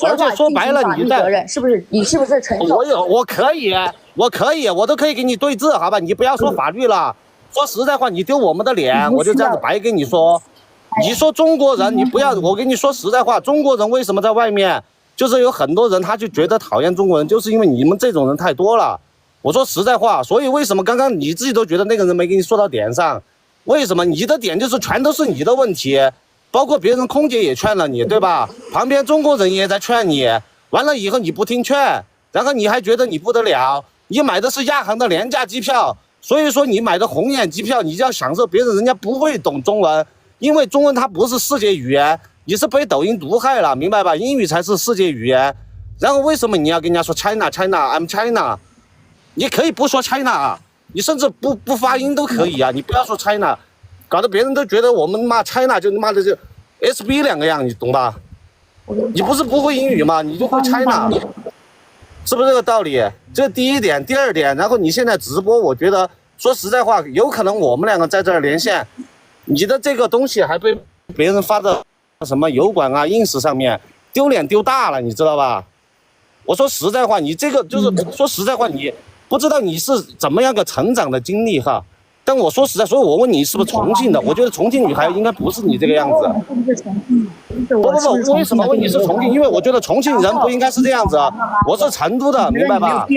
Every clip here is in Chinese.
而且说白了，你在责任是不是？你是不是承受？我可以，我都可以给你对质，好吧？你不要说法律了，说实在话，你丢我们的脸，我就这样子白跟你说。你说中国人，你不要，我跟你说实在话，中国人为什么在外面，就是有很多人他就觉得讨厌中国人，就是因为你们这种人太多了。我说实在话，所以为什么刚刚你自己都觉得那个人没给你说到点上？为什么你的点就是全都是你的问题？包括别人空姐也劝了你，对吧？旁边中国人也在劝你，完了以后你不听劝，然后你还觉得你不得了，你买的是亚航的廉价机票，所以说你买的红眼机票，你就要享受别人家不会懂中文，因为中文它不是世界语言，你是被抖音毒害了，明白吧？英语才是世界语言。然后为什么你要跟人家说 China I'm China？ 你可以不说 China 啊，你甚至不发音都可以啊，你不要说 China。搞得别人都觉得我们骂 China 就妈的就 SB 两个样，你懂吧？你不是不会英语吗？你就会 China， 是不是这个道理？这第一点，第二点，然后你现在直播，我觉得说实在话，有可能我们两个在这儿连线，你的这个东西还被别人发到什么油管啊、ins 上面，丢脸丢大了，你知道吧？我说实在话，你这个就是说实在话，你不知道你是怎么样个成长的经历哈。但我说实在，所以我问你是不是重庆的？我觉得重庆女孩应该不是你这个样子。不，为什么问你是重庆？因为我觉得重庆人不应该是这样子。我是成都的，明白吧？你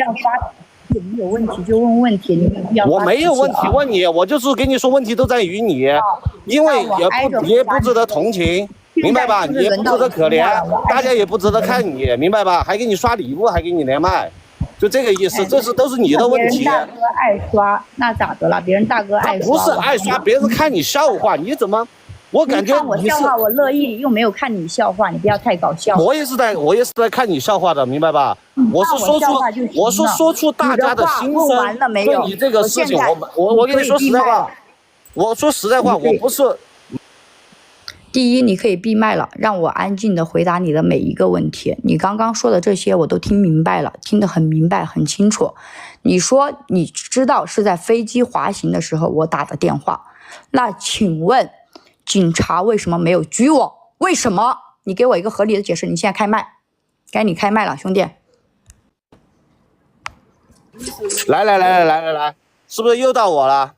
有问题就问问题，你没必要。我没有问题问你，我就是跟你说问题都在于你，因为也不值得同情，明白吧？也不值得可怜，大家也不值得看你，明白吧？还给你刷礼物，还给你连麦。就这个意思，这都是你的问题。别人大哥爱刷，那咋的了？别人大哥爱刷，不是爱刷，别人看你笑话，你怎么？我感觉看我笑话，我乐意，又没有看你笑话，你不要太搞笑。我也是在看你笑话的，明白吧？我是说出大家的心声。对你这个事情，我跟你说实在话，我说实在话，我不是。第一，你可以闭麦了，让我安静的回答你的每一个问题。你刚刚说的这些我都听明白了，听得很明白很清楚。你说你知道是在飞机滑行的时候我打的电话，那请问警察为什么没有拘我？为什么？你给我一个合理的解释。你现在开麦，该你开麦了，兄弟。来，是不是又到我了？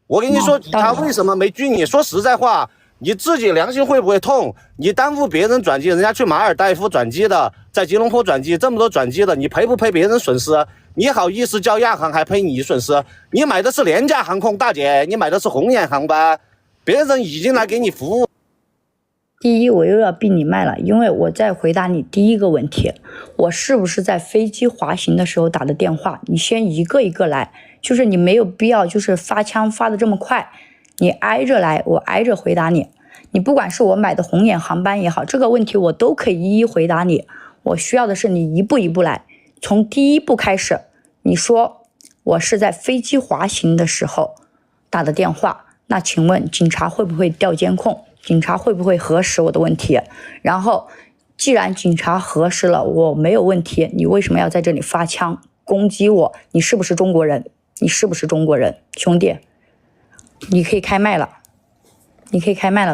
我跟你说，他为什么没拘你？说实在话。你自己良心会不会痛？你耽误别人转机，人家去马尔代夫转机的，在吉隆坡转机，这么多转机的，你赔不赔别人损失？你好意思叫亚航还赔你损失？你买的是廉价航空，大姐，你买的是红眼航班，别人已经来给你服务。第一，我又要闭你麦了，因为我在回答你第一个问题，我是不是在飞机滑行的时候打的电话？你先一个一个来，就是你没有必要就是发枪发的这么快。你挨着来，我挨着回答你。你不管是我买的红眼航班也好，这个问题我都可以一一回答你。我需要的是你一步一步来，从第一步开始。你说我是在飞机滑行的时候打的电话，那请问警察会不会调监控？警察会不会核实我的问题？然后既然警察核实了我没有问题，你为什么要在这里发枪攻击我？你是不是中国人？你是不是中国人？兄弟，你可以开麦了，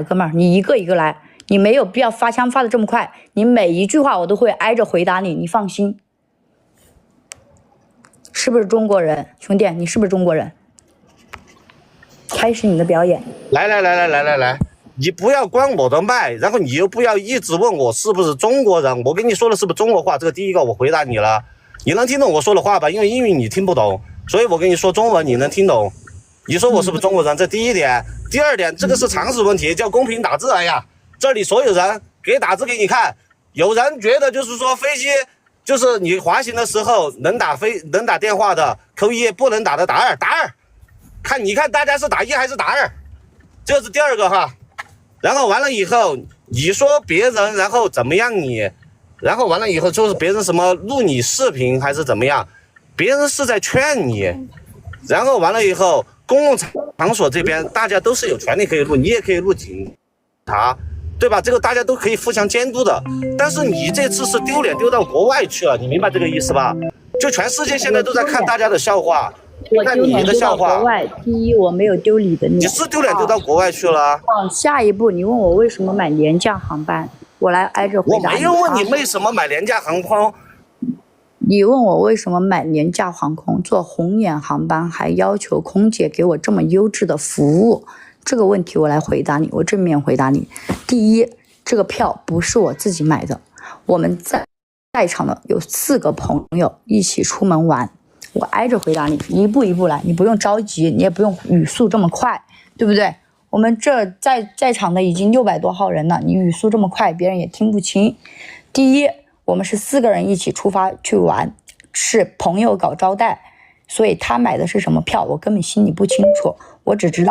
哥们儿，你一个一个来，你没有必要发枪发的这么快，你每一句话我都会挨着回答你，你放心。是不是中国人？兄弟，你是不是中国人？开始你的表演。来，你不要关我的麦，然后你又不要一直问我是不是中国人。我跟你说的是不是中国话？这个第一个我回答你了，你能听懂我说的话吧？因为英语你听不懂，所以我跟你说中文你能听懂。你说我是不是中国人？这第一点。第二点，这个是常识问题，叫公平打字。哎呀，这里所有人给打字给你看。有人觉得就是说飞机就是你滑行的时候能打电话的扣1，不能打的打2，看你看大家是打1还是打2，这是第二个哈。然后完了以后，你说别人然后怎么样你，然后完了以后就是别人什么录你视频还是怎么样，别人是在劝你，然后完了以后。公共场所这边大家都是有权利可以录，你也可以录警察，对吧？这个大家都可以互相监督的。但是你这次是丢脸丢到国外去了，你明白这个意思吧？就全世界现在都在看大家的笑话，看你的笑话。第一，我没有丢你的脸。你是丢脸丢到国外去了。下一步你问我为什么买廉价航班，我来挨着回答你。我没有问你为什么买廉价航空。你问我为什么买廉价航空，坐红眼航班，还要求空姐给我这么优质的服务，这个问题我来回答你，我正面回答你。第一，这个票不是我自己买的，我们在场的有4个朋友一起出门玩，我挨着回答你，一步一步来，你不用着急，你也不用语速这么快，对不对？我们这在场的已经600多号人了，你语速这么快，别人也听不清。第一，我们是4个人一起出发去玩，是朋友搞招待，所以他买的是什么票，我根本心里不清楚。我只知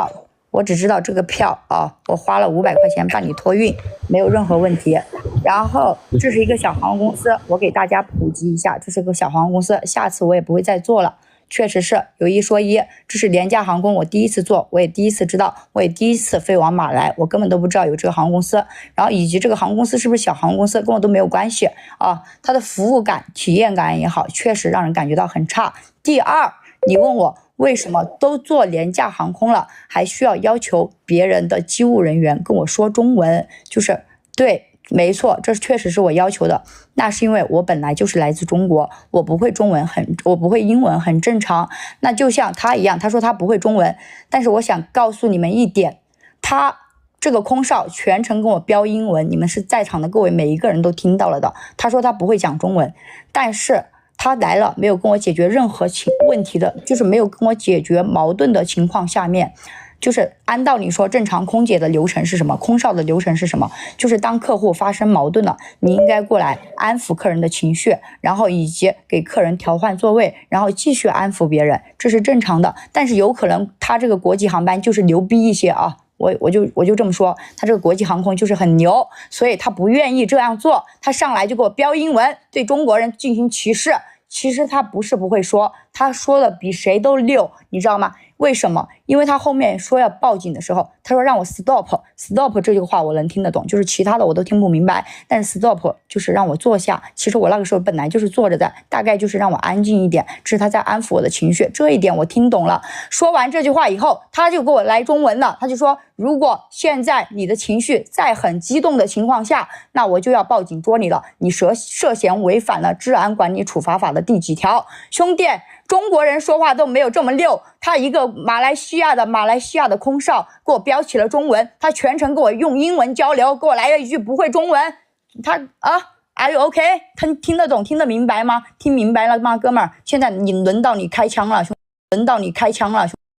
道这个票啊，我花了500块钱办理托运，没有任何问题。然后这是一个小航空公司，我给大家普及一下，这是个小航空公司，下次我也不会再做了。确实是有一说一，这是廉价航空，我第一次做，我也第一次知道，我也第一次飞往马来，我根本都不知道有这个航空公司，然后以及这个航空公司是不是小航空公司跟我都没有关系啊，它的服务感、体验感也好，确实让人感觉到很差。第二，你问我为什么都做廉价航空了，还需要求别人的机务人员跟我说中文，就是对。没错，这确实是我要求的。那是因为我本来就是来自中国，我不会中文我不会英文很正常。那就像他一样，他说他不会中文，但是我想告诉你们一点，他这个空少全程跟我飙英文，你们是在场的各位每一个人都听到了的。他说他不会讲中文，但是他来了没有跟我解决任何问题的，就是没有跟我解决矛盾的情况下面。就是按道理说，正常空姐的流程是什么？空少的流程是什么？就是当客户发生矛盾了，你应该过来安抚客人的情绪，然后以及给客人调换座位，然后继续安抚别人，这是正常的。但是有可能他这个国际航班就是牛逼一些啊，我就这么说，他这个国际航空就是很牛，所以他不愿意这样做，他上来就给我飙英文，对中国人进行歧视。其实他不是不会说，他说的比谁都溜，你知道吗？为什么？因为他后面说要报警的时候，他说让我 stop 这句话我能听得懂，就是其他的我都听不明白，但是 stop 就是让我坐下。其实我那个时候本来就是坐着的，大概就是让我安静一点，这是他在安抚我的情绪，这一点我听懂了。说完这句话以后，他就给我来中文了，他就说如果现在你的情绪在很激动的情况下，那我就要报警捉你了，你涉嫌违反了治安管理处罚法的第几条。兄弟，中国人说话都没有这么溜，他一个马来西亚的空少给我标起了中文，他全程跟我用英文交流，给我来了一句不会中文，他Are you OK？ 他听得懂听得明白吗？听明白了吗，哥们儿？现在轮到你开枪了，兄弟，轮到你开枪了，兄弟。